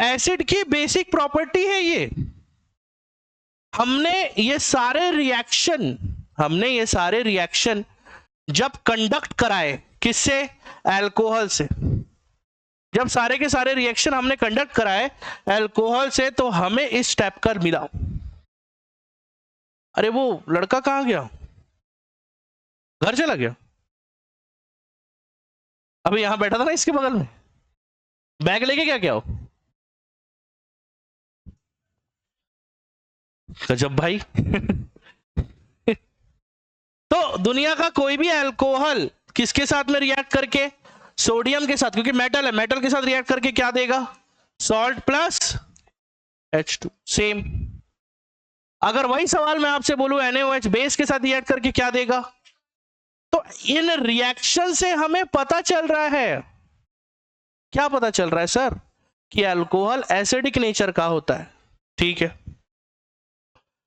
Acid की basic property है ये। हमने ये सारे रिएक्शन जब कंडक्ट कराए, किससे? अल्कोहल से। जब सारे के सारे रिएक्शन हमने कंडक्ट कराए अल्कोहल से, तो हमें इस स्टेप का मिला। अरे वो लड़का कहां गया? घर चला गया? अभी यहां बैठा था ना इसके बगल में, बैग लेके क्या हो? गजब भाई। तो दुनिया का कोई भी अल्कोहल किसके साथ में रिएक्ट करके? सोडियम के साथ, क्योंकि मेटल है, मेटल के साथ रिएक्ट करके क्या देगा? Salt plus H2, same. अगर वही सवाल मैं आपसे बोलूं NaOH बेस के साथ रिएक्ट करके क्या देगा? तो इन रिएक्शन से हमें पता चल रहा है, क्या पता चल रहा है सर? कि अल्कोहल एसिडिक नेचर का होता है। ठीक है,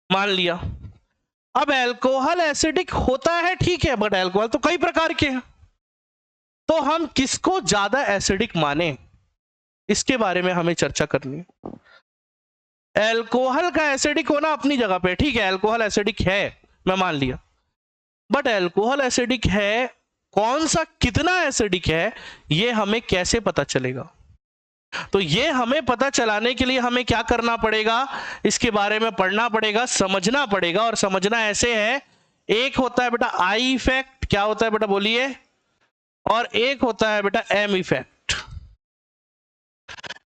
मान लिया। अब अल्कोहल एसिडिक होता है, ठीक है, बट अल्कोहल तो कई प्रकार के हैं, तो हम किसको ज्यादा एसिडिक माने, इसके बारे में हमें चर्चा करनी है। अल्कोहल का एसिडिक होना अपनी जगह पे ठीक है, अल्कोहल एसिडिक है, मैं मान लिया, बट अल्कोहल एसिडिक है, कौन सा कितना एसिडिक है, ये हमें कैसे पता चलेगा? तो ये हमें पता चलाने के लिए हमें क्या करना पड़ेगा? इसके बारे में पढ़ना पड़ेगा, समझना पड़ेगा। और समझना ऐसे है, एक होता है बेटा आई इफेक्ट, क्या होता है बेटा बोलिए, और एक होता है बेटा एम इफेक्ट।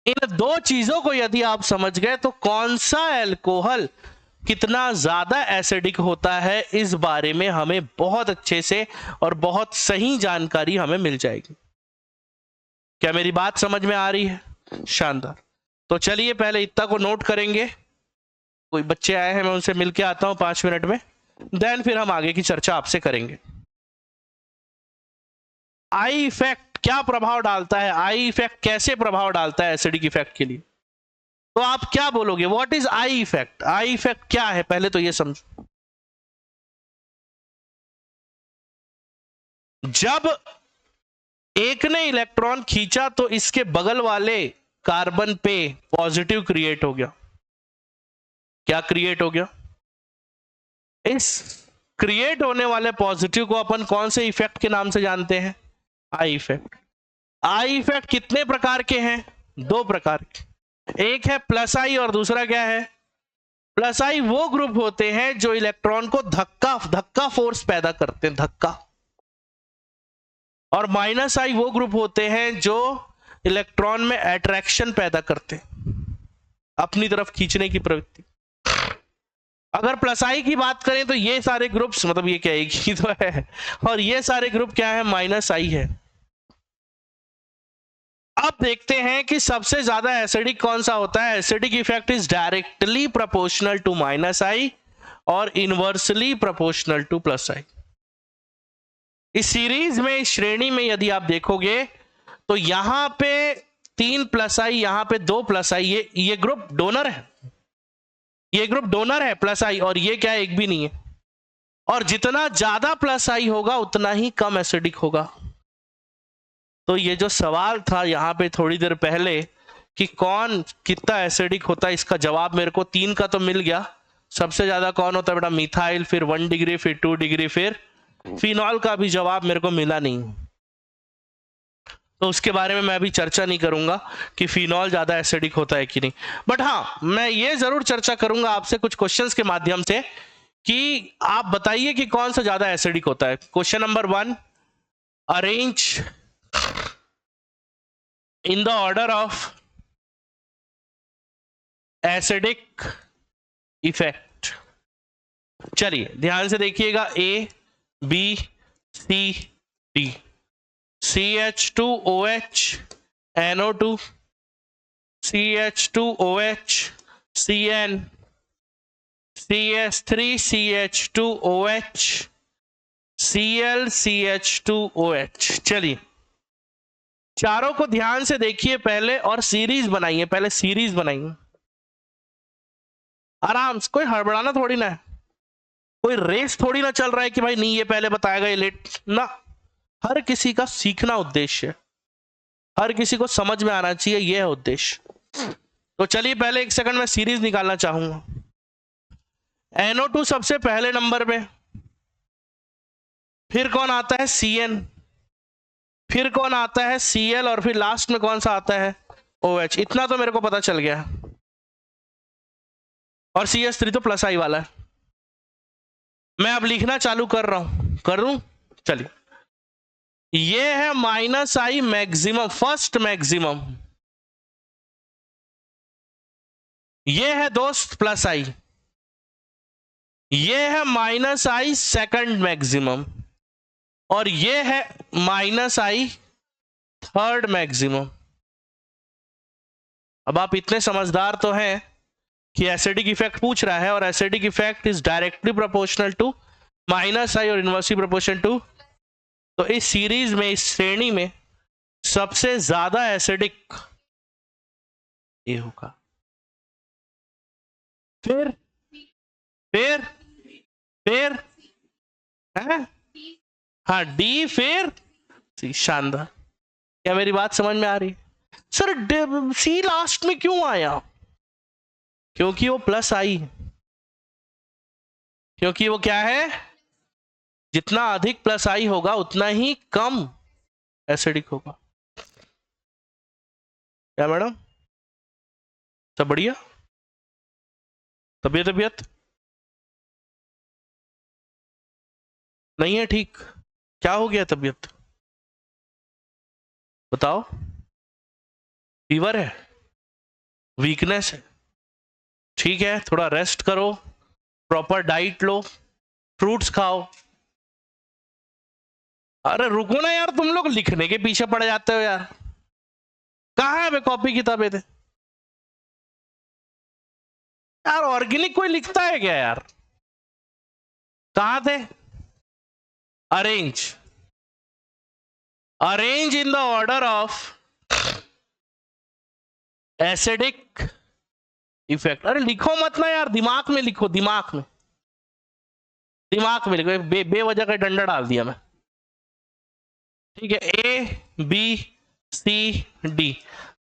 इन दो चीजों को यदि आप समझ गए तो कौन सा अल्कोहल कितना ज्यादा एसिडिक होता है, इस बारे में हमें बहुत अच्छे से और बहुत सही जानकारी हमें मिल जाएगी। क्या मेरी बात समझ में आ रही है? शानदार। तो चलिए पहले इतना को नोट करेंगे। कोई बच्चे आए हैं, मैं उनसे मिलके आता हूं 5 मिनट में, देन फिर हम आगे की चर्चा आपसे करेंगे। आई इफेक्ट क्या प्रभाव डालता है? आई इफेक्ट कैसे प्रभाव डालता है एसिडिक इफेक्ट के लिए? तो आप क्या बोलोगे, what is I effect? I effect क्या है, पहले तो ये समझो। जब एक ने इलेक्ट्रॉन खींचा तो इसके बगल वाले कार्बन पे पॉजिटिव क्रिएट हो गया। क्या क्रिएट हो गया? इस क्रिएट होने वाले पॉजिटिव को अपन कौन से इफेक्ट के नाम से जानते हैं? I effect. आई इफेक्ट कितने प्रकार के हैं? 2 प्रकार के। एक है प्लस आई और दूसरा क्या है? प्लस आई वो ग्रुप होते हैं जो इलेक्ट्रॉन को धक्का फोर्स पैदा करते हैं, धक्का। और माइनस आई वो ग्रुप होते हैं जो इलेक्ट्रॉन में अट्रैक्शन पैदा करते हैं, अपनी तरफ खींचने की प्रवृत्ति। अगर प्लस आई की बात करें तो ये सारे ग्रुप्स, मतलब ये क्या एक ही तो है, और ये सारे ग्रुप क्या है? माइनस आई है। अब देखते हैं कि सबसे ज्यादा एसिडिक कौन सा होता है। Acidic effect is directly proportional to minus I और inversely proportional to plus I. इस सीरीज में, इस श्रेणी में यदि आप देखोगे तो यहां पे 3 प्लस आई, यहां पे 2 प्लस आई, ये ग्रुप डोनर है, ये ग्रुप डोनर है प्लस आई, और ये क्या है? एक भी नहीं है। और जितना ज्यादा प्लस आई होगा उतना ही कम एसिडिक होगा। तो ये जो सवाल था यहां पे थोड़ी देर पहले कि कौन कितना एसिडिक होता है, इसका जवाब मेरे को 3 का तो मिल गया। सबसे ज्यादा कौन होता है बेटा? मिथाइल, फिर 1 डिग्री, फिर 2 डिग्री, फिर फिनॉल का भी जवाब मेरे को मिला नहीं, तो उसके बारे में मैं अभी चर्चा नहीं करूंगा कि फिनॉल ज्यादा एसिडिक होता है कि नहीं। बट हाँ, मैं ये जरूर चर्चा करूंगा आपसे कुछ क्वेश्चंस के माध्यम से कि आप बताइए कि कौन सा ज्यादा एसिडिक होता है। Question number 1, arrange in the order of acidic effect. चलिए ध्यान से देखिएगा, A B C D. CH2OH NO2, CH2OH CN, CS3CH2OH Cl CH2OH। चलिए चारों को ध्यान से देखिए पहले और सीरीज बनाइए, पहले सीरीज बनाइए आराम से। कोई हड़बड़ाना थोड़ी ना है, कोई रेस थोड़ी ना चल रहा है कि भाई नहीं ये पहले बताएगा ये लेट ना। हर किसी का सीखना उद्देश्य है, हर किसी को समझ में आना चाहिए, यह है उद्देश्य। तो चलिए पहले एक सेकंड में सीरीज निकालना चाहूंगा। NO2 सबसे पहले नंबर पे, फिर कौन आता है CN, फिर कौन आता है Cl, और फिर लास्ट में कौन सा आता है OH। इतना तो मेरे को पता चल गया। और CH3 तो प्लस आई वाला है। मैं अब लिखना चालू कर रहा हूं, करूं? चलिए, ये है -I मैक्सिमम, फर्स्ट मैक्सिमम। ये है दोस्त प्लस आई। ये है -I सेकंड मैक्सिमम, और ये है -I थर्ड मैक्सिमम। अब आप इतने समझदार तो हैं कि एसिडिक इफेक्ट पूछ रहा है, और acidic effect is directly proportional to -I और इनवर्सली प्रोपोर्शनल टू। तो इस सीरीज में, इस श्रेणी में सबसे ज्यादा एसिडिक ये होगा। फिर फिर फिर है, हाँ D, फिर C। शानदार। क्या मेरी बात समझ में आ रही? सर C लास्ट में क्यों आया? क्योंकि वो प्लस आई, क्योंकि वो क्या है, जितना अधिक प्लस आई होगा उतना ही कम एसिडिक होगा। क्या मैडम, सब बढ़िया? तबीयत नहीं है ठीक? क्या हो गया तबीयत? बताओ। फीवर है, वीकनेस है, ठीक है, थोड़ा रेस्ट करो, प्रॉपर डाइट लो, फ्रूट्स खाओ। अरे रुको ना यार, तुम लोग लिखने के पीछे पड़ जाते हो यार। कहाँ है कॉपी किताबें थे यार? ऑर्गेनिक कोई लिखता है क्या यार? कहाँ थे? Arrange in the order of acidic effect. अरे लिखो मत ना यार, दिमाग में लिखो, दिमाग में लिखो। बेवजह का डंडा डाल दिया मैं। ठीक है, A B C D,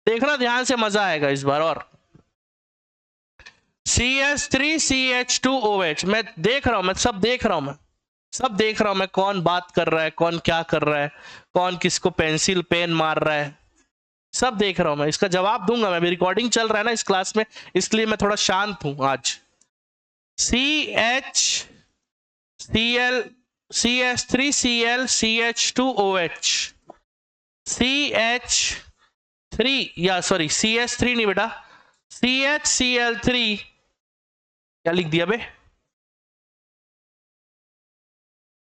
देखना ध्यान से, मजा आएगा इस बार। और CH3 CH2OH, मैं देख रहा हूं, मैं सब देख रहा हूं मैं, कौन बात कर रहा है, कौन क्या कर रहा है, कौन किसको पेंसिल पेन मार रहा है, सब देख रहा हूं मैं। इसका जवाब दूंगा मैं, मेरी रिकॉर्डिंग चल रहा है ना इस क्लास में, इसलिए मैं थोड़ा शांत हूं आज। CH3 Cl CH2OH, CH3 या सॉरी CH3 नहीं बेटा, CHCl3, क्या लिख दिया बे,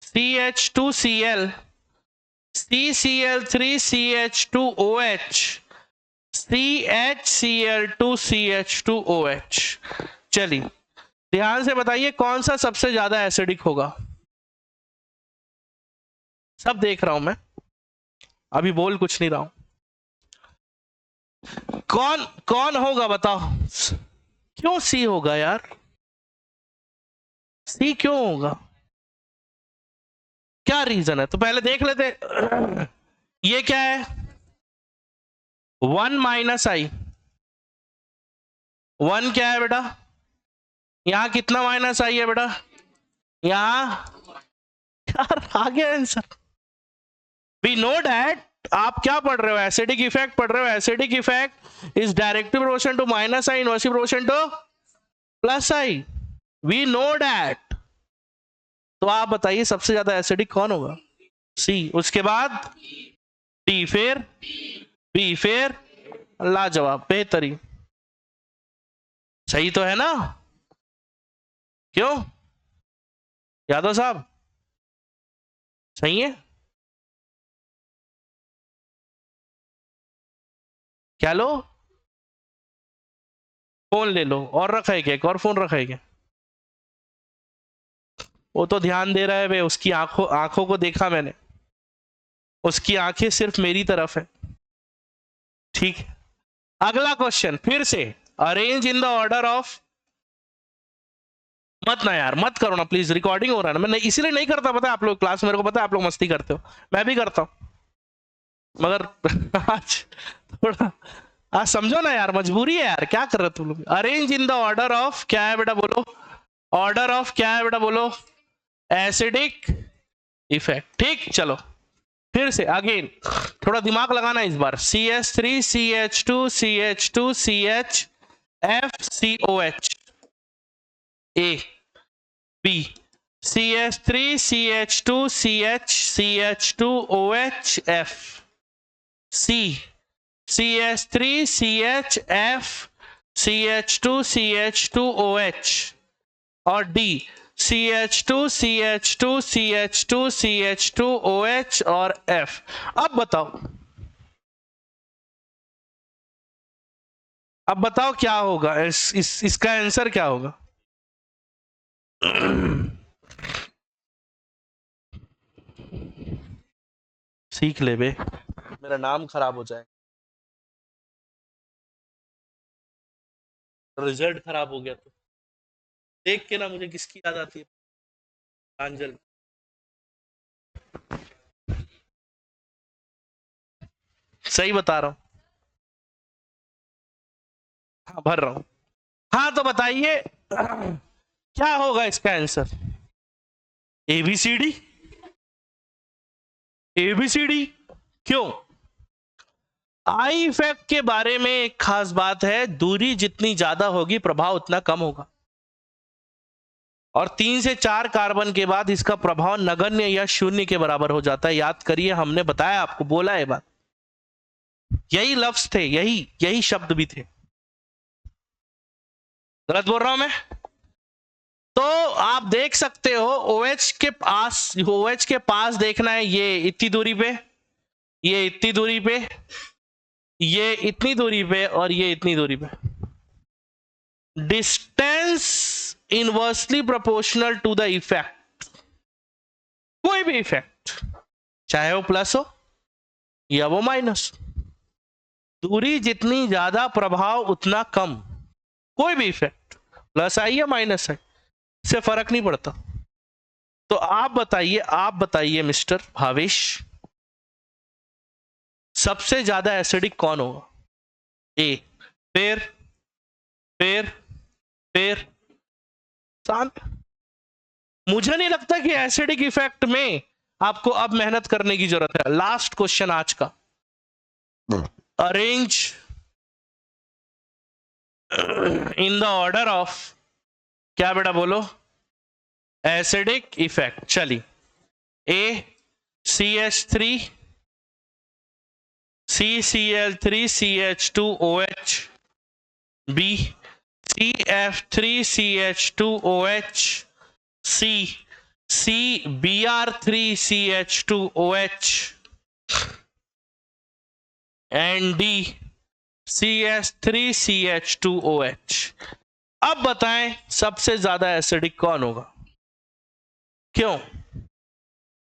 CH2Cl, CCl3 CH2OH, CHCl2 CH2OH। चलिए ध्यान से बताइए कौन सा सबसे ज्यादा एसिडिक होगा। सब देख रहा हूं मैं, अभी बोल कुछ नहीं रहा हूं। कौन होगा बताओ? क्यों C होगा यार? C क्यों होगा? क्या रीजन है? तो पहले देख लेते। ये क्या है? 1 -I। 1 क्या है बेटा? यहां कितना -I है बेटा? यहां, यार आ गया आंसर। We know that. आप क्या पढ़ रहे हो? एसिडिक इफेक्ट पढ़ रहे हो। Acidic effect is directly proportional to -I, inversely proportional to +I। We know that. तो आप बताइए सबसे ज्यादा एसिडिक कौन होगा? C, उसके बाद D, फिर B, फिर लाजवाब, बेहतरीन। सही तो है ना? क्यों यादव साहब, सही है? क्या लो? फोन ले लो। और रखा है क्या? एक और फोन रखा है क्या? वो तो ध्यान दे रहा है वे, उसकी आंखों को देखा मैंने, उसकी आंखें सिर्फ मेरी तरफ है। ठीक है, अगला क्वेश्चन फिर से, arrange in the order of. मत ना यार, मत करो ना प्लीज, रिकॉर्डिंग हो रहा है ना। मैं इसीलिए नहीं करता, पता है आप लोग क्लास में, मेरे को पता है आप लोग मस्ती करते हो, मैं भी करता हूं, मगर आज थोड़ा समझो ना यार, मजबूरी है यार, क्या कर रहे हो तुम लोग। Arrange in the order of, क्या है बेटा बोलो, ऑर्डर ऑफ क्या है बेटा बोलो, एसिडिक इफेक्ट। ठीक, चलो फिर से अगेन थोड़ा दिमाग लगाना इस बार। CH3 CH2 CH2 CH F COH A B CH3 CH2 CH CH2 OH F C CH3 CH F CH2 CH2 OH और D CH2 CH2 CH2 CH2 OH और F। अब बताओ क्या होगा, इसका आंसर क्या होगा। सीख ले बे, मेरा नाम खराब हो जाए, रिजल्ट खराब हो गया तो देख के ना मुझे किसकी याद आती है, प्रांजल। सही बता रहा हूं, हाँ भर रहा हूं। हाँ तो बताइए क्या होगा इसका आंसर। ABCD, ABCD क्यों। आई इफेक्ट के बारे में एक खास बात है, दूरी जितनी ज्यादा होगी प्रभाव उतना कम होगा, और 3 से 4 कार्बन के बाद इसका प्रभाव नगण्य या शून्य के बराबर हो जाता है। याद करिए, हमने बताया आपको, बोला है बात, यही लफ्ज थे, यही शब्द भी थे। गलत बोल रहा हूं मैं। तो आप देख सकते हो OH के पास देखना है, ये इतनी दूरी पे, ये इतनी दूरी पे, ये इतनी दूरी पे, और ये इतनी दूरी पे। Distance inversely proportional to the effect, कोई भी इफेक्ट, चाहे वो प्लस हो या वो माइनस, दूरी जितनी ज्यादा प्रभाव उतना कम। कोई भी इफेक्ट, प्लस आई या माइनस आई, से फर्क नहीं पड़ता। तो आप बताइए मिस्टर भावेश, सबसे ज्यादा एसिडिक कौन होगा। ए, फिर मुझे नहीं लगता कि एसिडिक इफेक्ट में आपको अब मेहनत करने की जरूरत है। लास्ट क्वेश्चन आज का, arrange in the order of, क्या बेटा बोलो, एसिडिक इफेक्ट। चलिए, A CH3 CCl3 CH2OH, B CF3 CH2OH, C CBr3 CH2OH, and D CH3 CH2OH। अब बताएं सबसे ज्यादा एसिडिक कौन होगा। क्यों,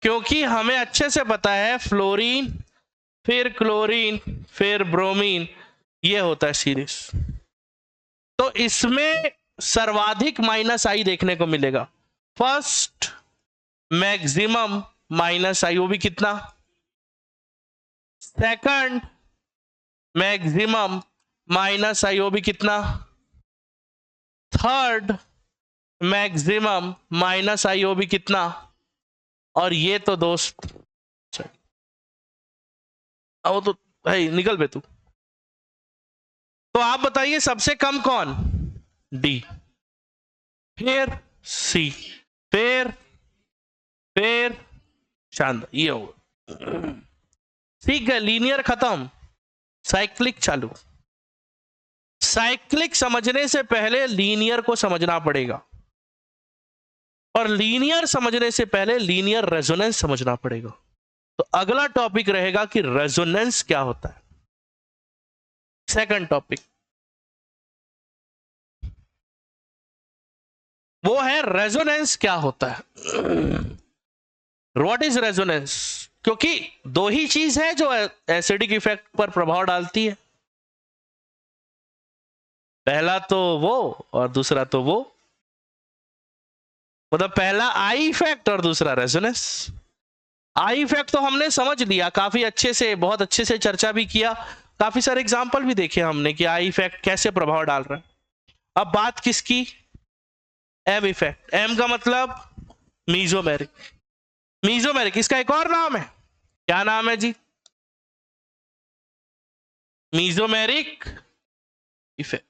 क्योंकि हमें अच्छे से पता है फ्लोरीन, फिर क्लोरीन, फिर ब्रोमीन, ये होता है सीरीज। तो इसमें सर्वाधिक माइनस आई देखने को मिलेगा। फर्स्ट मैक्सिमम माइनस आई, वो भी कितना, सेकंड मैक्सिमम माइनस आई, वो भी कितना, थर्ड मैक्सिमम माइनस आई, वो भी कितना, और ये तो दोस्त वो तो भाई निकल बे तू। तो आप बताइए सबसे कम कौन, डी, फिर सी, फिर शानदार, ये होगा। ठीक है, लीनियर खत्म, साइक्लिक चालू। साइक्लिक समझने से पहले लीनियर को समझना पड़ेगा, और लीनियर समझने से पहले लीनियर रेजोनेंस समझना पड़ेगा। तो अगला टॉपिक रहेगा कि रेजोनेंस क्या होता है। सेकंड टॉपिक वो है रेजोनेंस क्या होता है, व्हाट इज रेजोनेंस। क्योंकि दो ही चीज है जो एसिडिक इफेक्ट पर प्रभाव डालती है, पहला तो वो और दूसरा तो वो, मतलब पहला आई इफेक्ट और दूसरा रेजोनेंस। आई इफेक्ट तो हमने समझ लिया काफी अच्छे से, बहुत अच्छे से चर्चा भी किया, काफी सारे एग्जाम्पल भी देखे हमने कि आई इफेक्ट कैसे प्रभाव डाल रहा है। अब बात किसकी, एम इफेक्ट। एम का मतलब मीजोमेरिक। मीजोमेरिक इसका एक और नाम है, क्या नाम है जी, मीजोमेरिक इफेक्ट।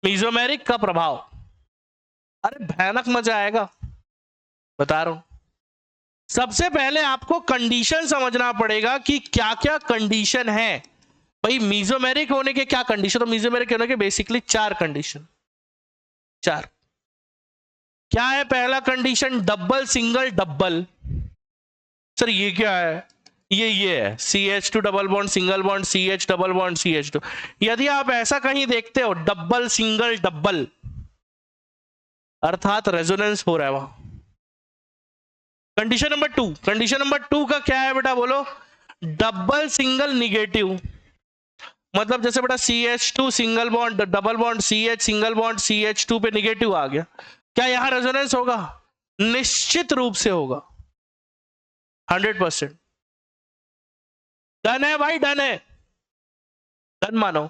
मीजोमेरिक का प्रभाव, अरे भयानक मजा आएगा, बता रहा हूं। सबसे पहले आपको कंडीशन समझना पड़ेगा कि क्या क्या कंडीशन है भाई मीजोमेरिक होने के, क्या कंडीशन। तो मीजोमेरिक होने के बेसिकली 4 कंडीशन, 4। क्या है पहला condition, double single double. Sir ये क्या है, ये है CH2 double bond single bond CH double bond CH2। यदि आप ऐसा कहीं देखते हो डबल सिंगल डबल, अर्थात रेजोनेंस हो रहा है वहां। कंडीशन नंबर 2, कंडीशन नंबर 2 का क्या है बेटा बोलो, डबल सिंगल निगेटिव। मतलब जैसे बेटा CH2 single bond double bond CH single bond CH2 पे निगेटिव आ गया, क्या यहां रेजोनेंस होगा, निश्चित रूप से होगा, 100%। डन है भाई, डन है, डन मानो।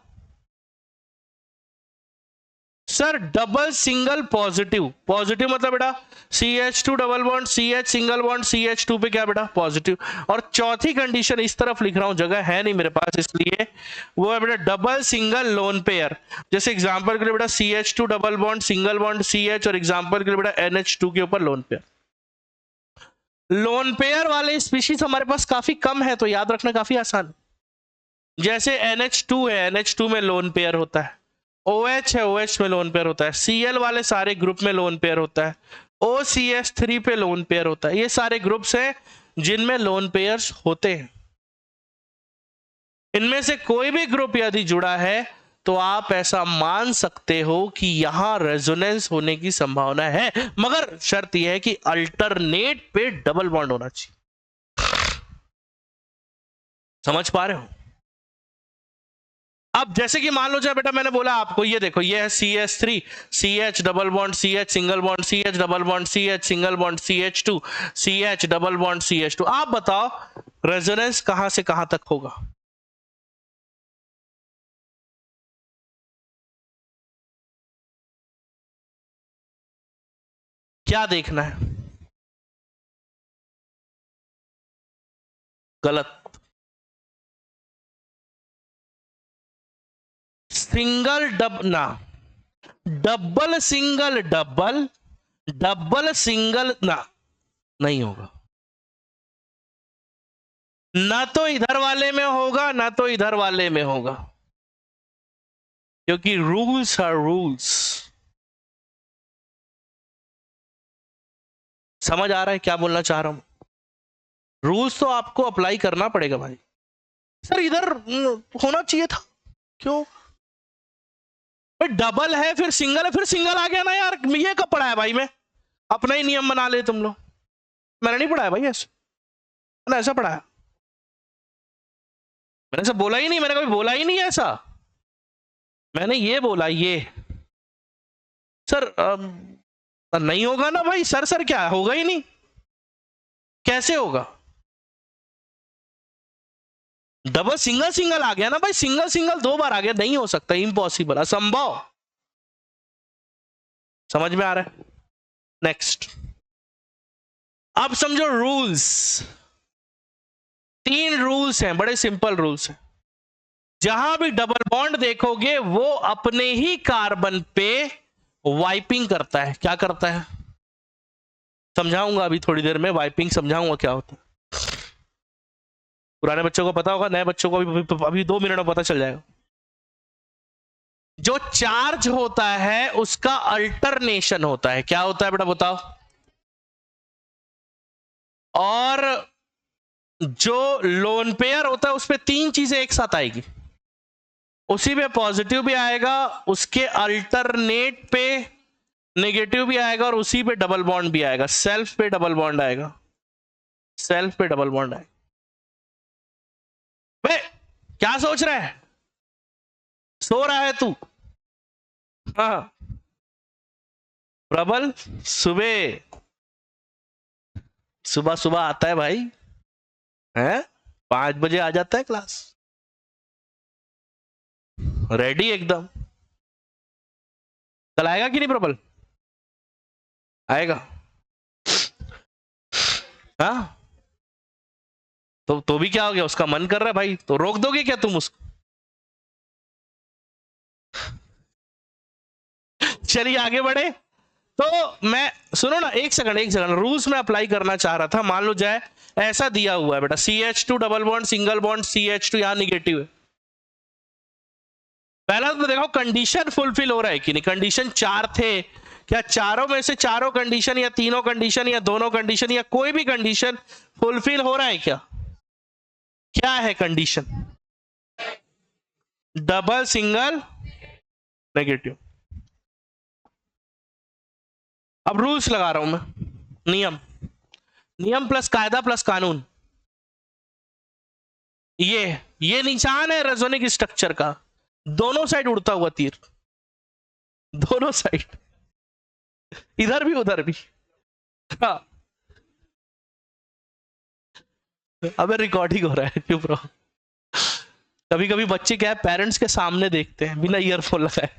Sir double single positive, positive मतलब बेटा CH2 double bond CH single bond CH2 पे क्या बेटा पॉजिटिव। और चौथी कंडीशन इस तरफ लिख रहा हूं, जगह है नहीं मेरे पास इसलिए, वो है बेटा डबल सिंगल लोन पेयर। जैसे एग्जांपल के लिए बेटा CH2 double bond single bond CH, और एग्जांपल के लिए बेटा NH2 के ऊपर लोन पेयर। लोन पेयर वाले स्पीशीज हमारे पास काफी कम है, तो याद रखना काफी आसान। जैसे NH2 है, NH2 में लोन पेयर होता है, OH है, OH में लोन पेयर होता है, Cl वाले सारे ग्रुप में लोन पेयर होता है, OCH3 पे लोन पेयर होता है। ये सारे ग्रुप्स हैं जिनमें लोन पेयर्स होते हैं। इनमें से कोई भी ग्रुप यदि जुड़ा है तो आप ऐसा मान सकते हो कि यहां रेजोनेंस होने की संभावना है, मगर शर्त यह है कि अल्टरनेट पे डबल बॉन्ड होना चाहिए। समझ पा रहे हो? अब जैसे कि मान लो जाए बेटा, मैंने बोला आपको, ये देखो ये है CH3 CH double bond CH single bond CH double bond CH single bond CH2 CH double bond CH2। आप बताओ रेजोनेंस कहां से कहां तक होगा? क्या देखना है? गलत। सिंगल डब ना, double single double, double single ना, नहीं होगा। ना तो इधर वाले में होगा ना तो इधर वाले में होगा, क्योंकि रूल्स आर रूल्स। समझ आ रहा है क्या बोलना चाह रहा हूं? रूल्स तो आपको अप्लाई करना पड़ेगा भाई। सर इधर होना चाहिए था, क्यों भाई? डबल है फिर सिंगल है, फिर सिंगल आ गया ना यार। ये कब पढ़ा है भाई? मैं अपना ही नियम बना ले तुम लोग, मैंने नहीं पढ़ाया भाई ऐसा, मैंने ऐसा पढ़ाया? मैंने ऐसा बोला ही नहीं, मैंने कभी बोला ही नहीं ऐसा। मैंने ये बोला ये। सर नहीं होगा ना भाई। सर सर क्या होगा ही नहीं, कैसे होगा? डबल सिंगल सिंगल आ गया ना भाई, सिंगल सिंगल 2 बार आ गया, नहीं हो सकता, इम्पॉसिबल, असंभव। समझ में आ रहा है? नेक्स्ट, अब समझो रूल्स। 3 रूल्स हैं, बड़े सिंपल रूल्स हैं। जहां भी डबल बॉन्ड देखोगे वो अपने ही कार्बन पे वाइपिंग करता है। क्या करता है? समझाऊंगा अभी थोड़ी देर में, वाइपिंग समझाऊंगा क्या होता है। पुराने बच्चों को पता होगा, नए बच्चों को अभी 2 मिनट में पता चल जाएगा। जो चार्ज होता है उसका अल्टरनेशन होता है। क्या होता है बेटा बताओ? और जो लोन पेयर होता है उस पर 3 चीजें एक साथ आएगी। उसी पे पॉजिटिव भी आएगा, उसके अल्टरनेट पे नेगेटिव भी आएगा, और उसी पे डबल बॉन्ड भी आएगा। सेल्फ पे डबल बॉन्ड आएगा, सेल्फ पे डबल बॉन्ड आएगा। बे क्या सोच रहा है? सो रहा है तू? हाँ, प्रबल सुबह सुबह सुबह आता है भाई, है 5 बजे आ जाता है क्लास। रेडी एकदम। कल आएगा कि नहीं प्रबल? आएगा? हाँ तो भी क्या हो गया, उसका मन कर रहा है भाई, तो रोक दोगे क्या तुम उसको? चलिए आगे बढ़े। तो मैं सुनो ना, एक सेकंड रूल्स में अप्लाई करना चाह रहा था। मान लो जाए ऐसा दिया हुआ है बेटा, CH2 double bond single bond CH2, यहां निगेटिव है। पहला तो देखो कंडीशन फुलफिल हो रहा है कि नहीं। कंडीशन 4 थे, क्या चारों में से चारों कंडीशन या तीनों कंडीशन या दोनों कंडीशन या कोई भी कंडीशन फुलफिल हो रहा है क्या? क्या है कंडीशन? Double single negative. अब रूल्स लगा रहा हूं मैं, नियम प्लस कायदा प्लस कानून। ये निशान है रेजोनिक स्ट्रक्चर का, दोनों साइड उड़ता हुआ तीर, दोनों साइड, इधर भी उधर भी। हाँ अबे रिकॉर्डिंग हो रहा है, चुप रहो। कभी कभी बच्चे क्या है, पेरेंट्स के सामने देखते हैं बिना ईयरफोन लगाए,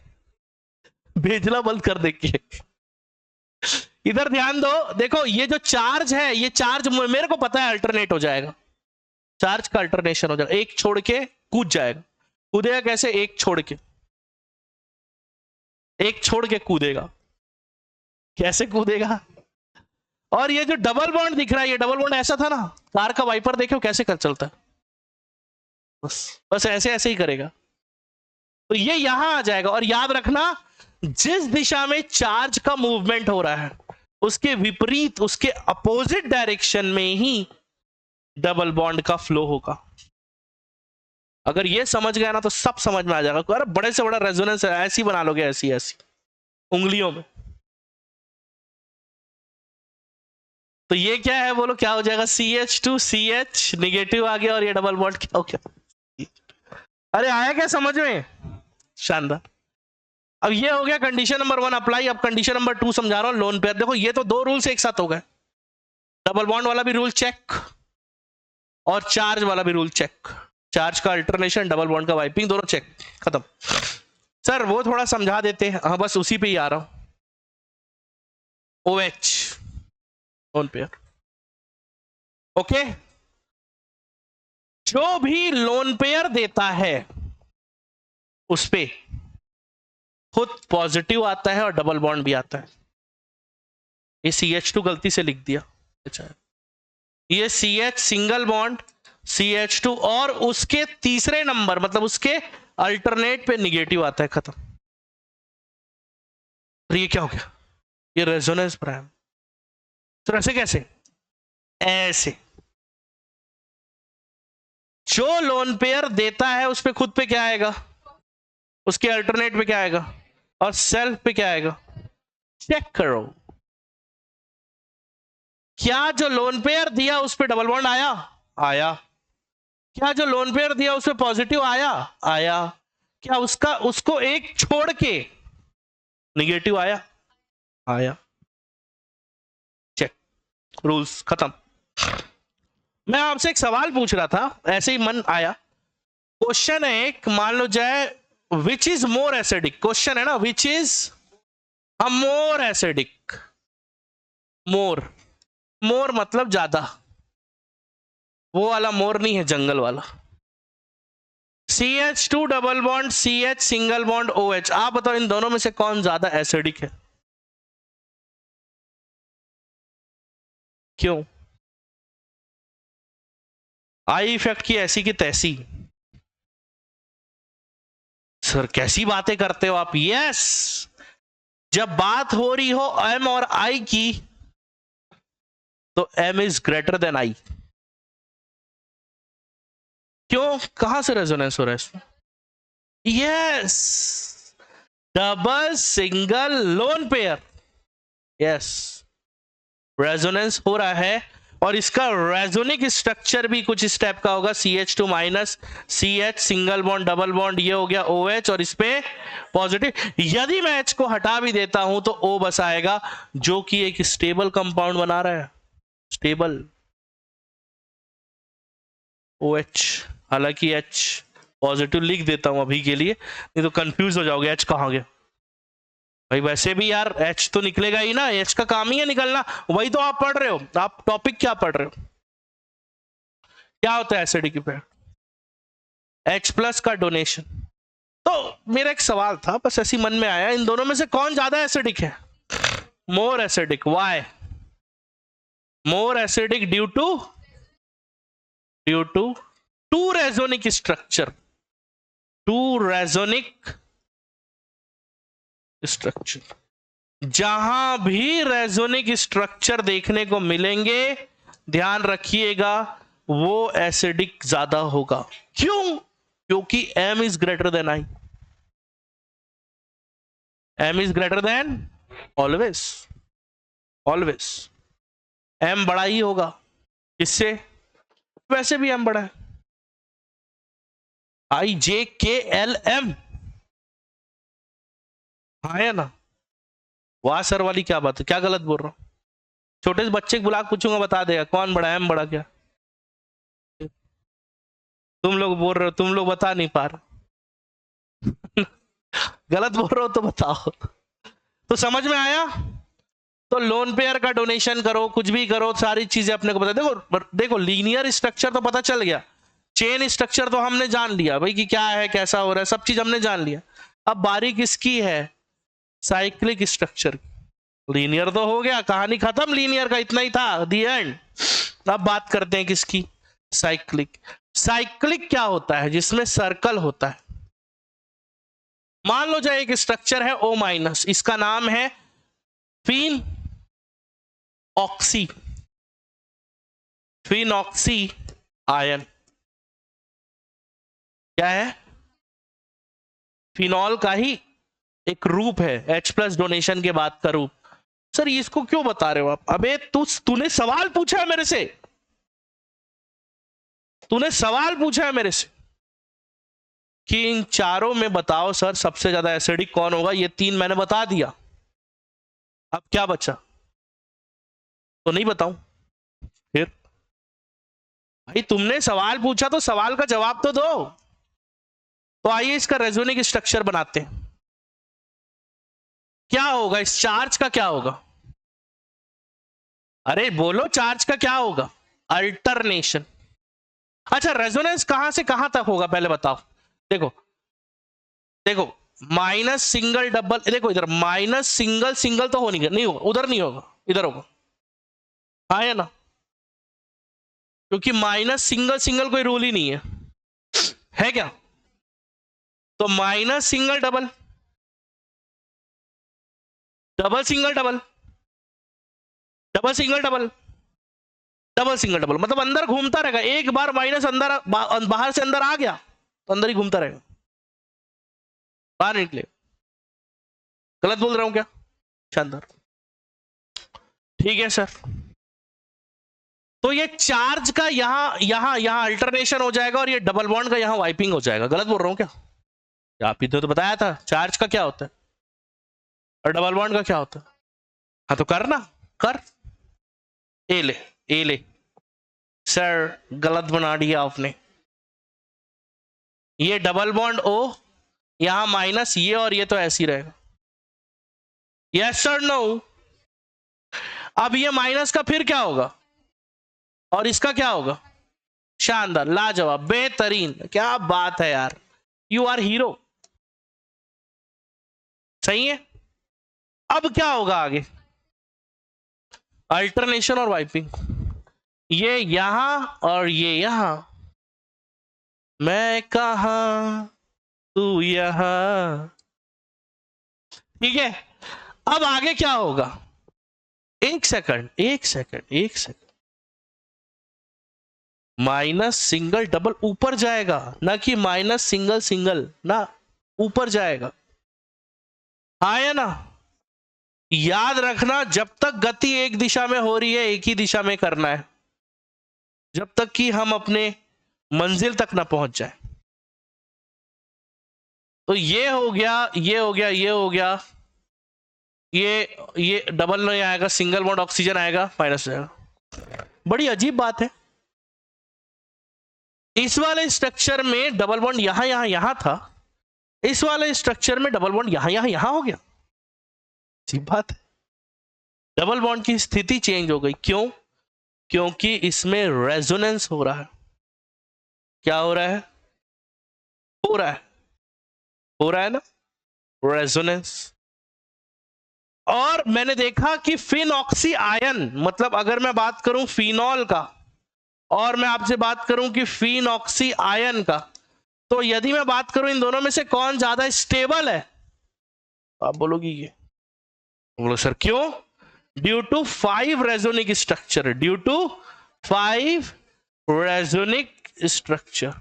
भेजना बंद कर देंगे। इधर ध्यान दो, देखो ये जो चार्ज है, ये चार्ज मेरे को पता है अल्टरनेट हो जाएगा, चार्ज का अल्टरनेशन हो जाएगा, एक छोड़ के कूद जाएगा। कूदेगा कैसे? एक छोड़ के कूदेगा। कैसे कूदेगा? और ये जो डबल बॉन्ड दिख रहा है, ये डबल बॉन्ड ऐसा था ना, कार का वाइपर देखो कैसे कर चलता है, बस ऐसे ऐसे ही करेगा। तो ये यहां आ जाएगा। और याद रखना, जिस दिशा में चार्ज का मूवमेंट हो रहा है उसके विपरीत, उसके अपोजिट डायरेक्शन में ही डबल बॉन्ड का फ्लो होगा। अगर ये समझ गया ना तो सब समझ में आ जाएगा। अरे बड़े से बड़ा रेजोनेंस ऐसी बना लोगे, ऐसी ऐसी उंगलियों में। तो ये क्या है बोलो, क्या हो जाएगा? CH2 CH निगेटिव आ गया और ये डबल बॉन्ड क्या हो गया? अरे आया क्या समझ में? शानदार। अब ये हो गया कंडीशन नंबर 1 अप्लाई। अब कंडीशन नंबर 2 समझा रहा हूं, लोन पेयर। देखो ये तो दो रूल्स एक साथ हो गए, डबल बॉन्ड वाला भी रूल चेक और चार्ज वाला भी रूल चेक। चार्ज का अल्टरनेशन, डबल बॉन्ड का वाइपिंग, दोनों चेक, खत्म। सर वो थोड़ा समझा देते हैं। हाँ बस उसी पे ही आ रहा हूं। OH lone pair, okay. जो भी लोन पेयर देता है उस पे खुद पॉजिटिव आता है और डबल बॉन्ड भी आता है। ये CH2 गलती से लिख दिया, अच्छा ये CH सिंगल बॉन्ड CH2 और उसके तीसरे नंबर मतलब उसके अल्टरनेट पे निगेटिव आता है, खत्म। तो ये क्या हो गया? ये रेजोनेंस प्राइम। तो ऐसे कैसे? ऐसे जो लोन पेयर देता है उस पे खुद पे क्या आएगा, उसके अल्टरनेट पे क्या आएगा और सेल्फ पे क्या आएगा? चेक करो, क्या जो लोन पेयर दिया उस पे डबल बॉन्ड आया? आया। क्या जो लोन पेयर दिया उस पे पॉजिटिव आया? आया। क्या उसको एक छोड़ के निगेटिव आया? आया। चेक, रूल्स खत्म। मैं आपसे एक सवाल पूछ रहा था, ऐसे ही मन आया। क्वेश्चन है एक, मान लो जाए which is more acidic, question है ना, which is a more acidic. मोर मतलब ज्यादा, वो वाला मोर नहीं है, जंगल वाला। CH2 double bond CH single bond OH। आप बताओ इन दोनों में से कौन ज्यादा एसिडिक है? क्यों? आई इफेक्ट की ऐसी की तैसी। सर कैसी बातें करते हो आप? यस, जब बात हो रही हो M और I की तो M is greater than I। क्यों? कहां से रेजोनेंस हो रहा है इसमें? Yes, double single lone pair, yes resonance हो रहा है। और इसका रेजोनिक स्ट्रक्चर भी कुछ इस टाइप का होगा, CH2 minus CH single bond double bond, ये हो गया OH और इस पे पॉजिटिव। यदि मैं H को हटा भी देता हूं तो O बस आएगा, जो कि एक स्टेबल कंपाउंड बना रहा है, स्टेबल OH। हालांकि H पॉजिटिव लिख देता हूं अभी के लिए, नहीं तो कंफ्यूज हो जाओगे एच कहाँ गया भाई। वैसे भी यार एच तो निकलेगा ही ना, एच का काम ही है निकलना, वही तो आप पढ़ रहे हो। आप टॉपिक क्या पढ़ रहे हो? क्या होता है एसिडिक इफेक्ट? H प्लस का डोनेशन। तो मेरा एक सवाल था, बस ऐसी मन में आया, इन दोनों में से कौन ज्यादा एसिडिक है? More acidic. Why more acidic? Due to two resonic structure. Two resonic structure. जहां भी रेजोनिक स्ट्रक्चर देखने को मिलेंगे, ध्यान रखिएगा वो एसिडिक ज्यादा होगा। क्यों? क्योंकि m is greater than i। m is greater than always, always m बड़ा ही होगा। किससे? वैसे भी m बड़ा है। I J K L M, हाँ है ना? वाह सर वाली क्या बात है, क्या गलत बोल रहा हूं? छोटे से बच्चे को बुला पूछूंगा, बता देगा कौन बड़ा है, m बड़ा क्या? तुम लोग बोल रहे हो, तुम लोग बता नहीं पा रहे गलत बोल रहे हो तो बताओ। तो समझ में आया? तो लोन पेयर का डोनेशन करो, कुछ भी करो, सारी चीजें अपने को पता। देखो लीनियर स्ट्रक्चर तो पता चल गया, चेन स्ट्रक्चर तो हमने जान लिया भाई कि क्या है, कैसा हो रहा है, सब चीज हमने जान लिया। अब बारी किसकी है? Cyclic structure. लीनियर तो हो गया, कहानी खत्म, लीनियर का इतना ही था, दी एंड। अब बात करते हैं किसकी? साइक्लिक। साइक्लिक क्या होता है? जिसमें सर्कल होता है। मान लो जाए एक स्ट्रक्चर है O माइनस, इसका नाम है फिन ऑक्सी, फिनॉक्सी आयन। क्या है? फिनॉल का ही एक रूप है, H प्लस डोनेशन के बाद का रूप। सर इसको क्यों बता रहे हो आप? अबे तूने सवाल पूछा है मेरे से, तूने सवाल पूछा है मेरे से कि इन चारों में बताओ सर सबसे ज्यादा एसिडिक कौन होगा। ये तीन मैंने बता दिया, अब क्या बचा? तो नहीं बताऊं फिर? भाई तुमने सवाल पूछा तो सवाल का जवाब तो दो। तो आइए इसका रेजोनिक स्ट्रक्चर बनाते हैं। क्या होगा इस चार्ज का? क्या होगा? अरे बोलो, चार्ज का क्या होगा? अल्टरनेशन। अच्छा रेजोनेंस कहां से कहां तक होगा पहले बताओ। देखो देखो, माइनस सिंगल डबल, देखो इधर माइनस सिंगल सिंगल तो हो नहीं होगा, उधर नहीं होगा, इधर होगा। हाँ है ना? क्योंकि माइनस सिंगल सिंगल कोई रूल ही नहीं है क्या? तो minus single double, double single double, double single double, double single double, मतलब अंदर घूमता रहेगा। एक बार माइनस अंदर बाहर से अंदर आ गया तो अंदर ही घूमता रहेगा, बाहर निकले। गलत बोल रहा हूं क्या? शानदार, ठीक है सर। तो ये चार्ज का यहां यहां यहां अल्टरनेशन हो जाएगा और ये डबल बॉन्ड का यहां वाइपिंग हो जाएगा। गलत बोल रहा हूं क्या? आप इधर तो बताया था चार्ज का क्या होता है और डबल बॉन्ड का क्या होता है। हाँ तो कर ना, कर। ए ले, ए ले। सर गलत बना दिया आपने। ये डबल बॉन्ड O, यहां माइनस ये, और ये तो ऐसे ही रहेगा। Yes sir no? अब ये माइनस का फिर क्या होगा और इसका क्या होगा? शानदार, लाजवाब, बेहतरीन, क्या बात है यार, यू आर हीरो। सही है। अब क्या होगा आगे? अल्टरनेशन और वाइपिंग, ये यहां और ये यहां। मैं कहां तू यहां, ठीक है। अब आगे क्या होगा? एक सेकंड, एक सेकंड, एक सेकंड। माइनस सिंगल डबल ऊपर जाएगा, ना कि माइनस सिंगल सिंगल, ना ऊपर जाएगा। हाँ या ना? याद रखना, जब तक गति एक दिशा में हो रही है एक ही दिशा में करना है, जब तक कि हम अपने मंजिल तक ना पहुंच जाए। तो ये हो गया, ये हो गया, ये हो गया, ये डबल नहीं आएगा, सिंगल बॉन्ड ऑक्सीजन आएगा, माइनस जाएगा। बड़ी अजीब बात है। इस वाले स्ट्रक्चर में डबल बॉन्ड यहां यहां यहां था, इस वाले स्ट्रक्चर में डबल बॉन्ड यहां यहां यहां हो गया। सीधी बात है, डबल बॉन्ड की स्थिति चेंज हो गई। क्यों? क्योंकि इसमें रेजोनेंस हो रहा है। क्या हो रहा है? हो रहा है ना, रेजोनेंस। और मैंने देखा कि फिनऑक्सी आयन, मतलब अगर मैं बात करूं फिनॉल का और मैं आपसे बात करूं कि फिनऑक्सी आयन का, तो यदि मैं बात करूं इन दोनों में से कौन ज्यादा स्टेबल है, आप बोलोगी ये। बोलो सर क्यों? Due to 5 resonic structure, due to 5 resonic structure.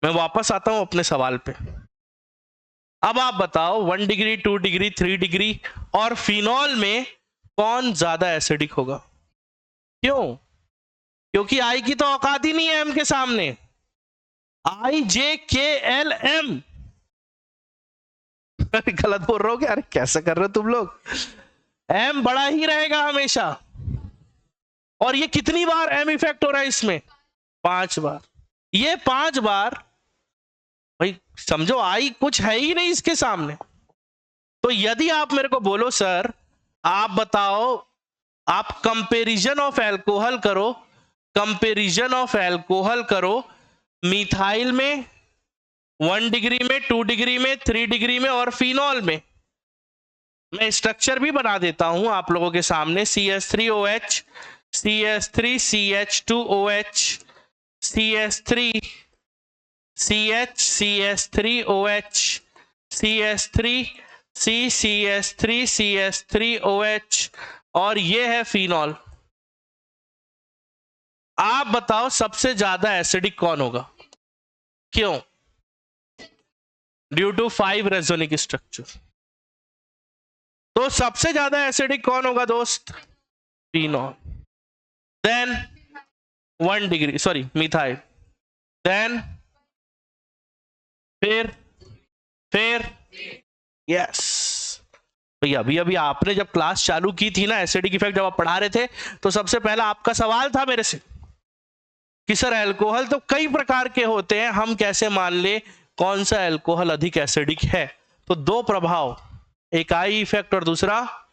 मैं वापस आता हूं अपने सवाल पे। अब आप बताओ 1 डिग्री, 2 डिग्री, 3 डिग्री और फिनॉल में कौन ज्यादा एसिडिक होगा? क्यों? क्योंकि आई की तो औकात ही नहीं है एम के सामने। आई जे के एल एम। गलत बोल रहे हो क्या? अरे कैसे कर रहे हो तुम लोग? एम बड़ा ही रहेगा हमेशा। और ये कितनी बार एम इफेक्ट हो रहा है इसमें? 5 बार। ये 5 बार भाई समझो, आई कुछ है ही नहीं इसके सामने। तो यदि आप मेरे को बोलो सर आप बताओ, आप कंपैरिजन ऑफ अल्कोहल करो, कंपैरिजन ऑफ अल्कोहल करो मिथाइल में 1 डिग्री में, 2 डिग्री में, 3 डिग्री में और फिनॉल में। मैं स्ट्रक्चर भी बना देता हूं आप लोगों के सामने। CH3OH, CH3CH2OH, CH3 CH, CH3OH, CH3 CH3 CH3OH और ये है फिनॉल। आप बताओ सबसे ज्यादा एसिडिक कौन होगा? क्यों? Due to 5 resonic structure. तो सबसे ज्यादा एसिडिक कौन होगा दोस्त? Phenol. Then 1 degree, sorry methyl. Then फिर यस भैया, अभी आपने जब क्लास चालू की थी ना, एसिडिक इफेक्ट जब आप पढ़ा रहे थे, तो सबसे पहला आपका सवाल था मेरे से कि सर अल्कोहल तो कई प्रकार के होते हैं, हम कैसे मान ले कौन सा अल्कोहल अधिक एसिडिक है? तो 2 प्रभाव, एक आई इफेक्ट और दूसरा,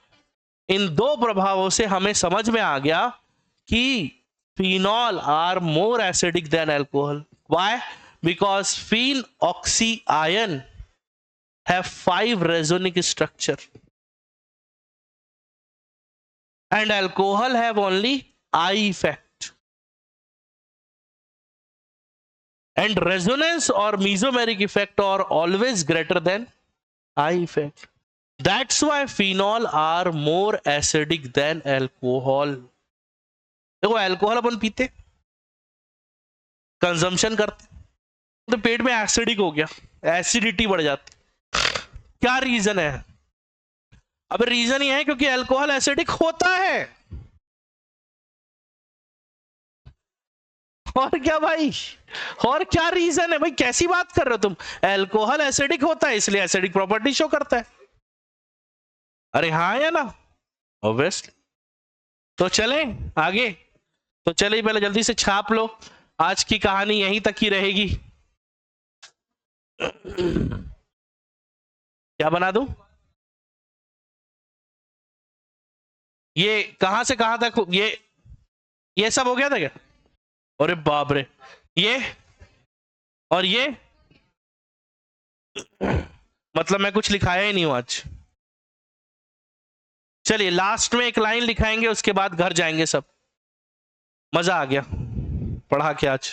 इन 2 प्रभावों से हमें समझ में आ गया कि phenol are more acidic than alcohol. Why? Because phenoxy ion have 5 resonic structure and alcohol have only I effect, and resonance or mesomeric effect are always greater than I effect. That's why phenol are more acidic than alcohol. देखो alcohol अपन पीते, consumption करते, तो पेट में acidic हो गया, acidity बढ़ जाती। क्या रीजन है? अब रीजन ये है क्योंकि अल्कोहल एसिडिक होता है। और क्या भाई, और क्या रीजन है भाई? कैसी बात कर रहे हो तुम? अल्कोहल एसिडिक होता है इसलिए एसिडिक प्रॉपर्टी शो करता है। अरे हाँ या ना? ऑब्वियसली। तो चले आगे, तो चले पहले जल्दी से छाप लो, आज की कहानी यहीं तक ही रहेगी। क्या बना दूं? ये कहां से कहां तक? ये सब हो गया था क्या? अरे बाप रे, ये और ये मतलब मैं कुछ लिखाया ही नहीं हूं आज। चलिए लास्ट में एक लाइन लिखाएंगे, उसके बाद घर जाएंगे सब। मजा आ गया पढ़ा के आज।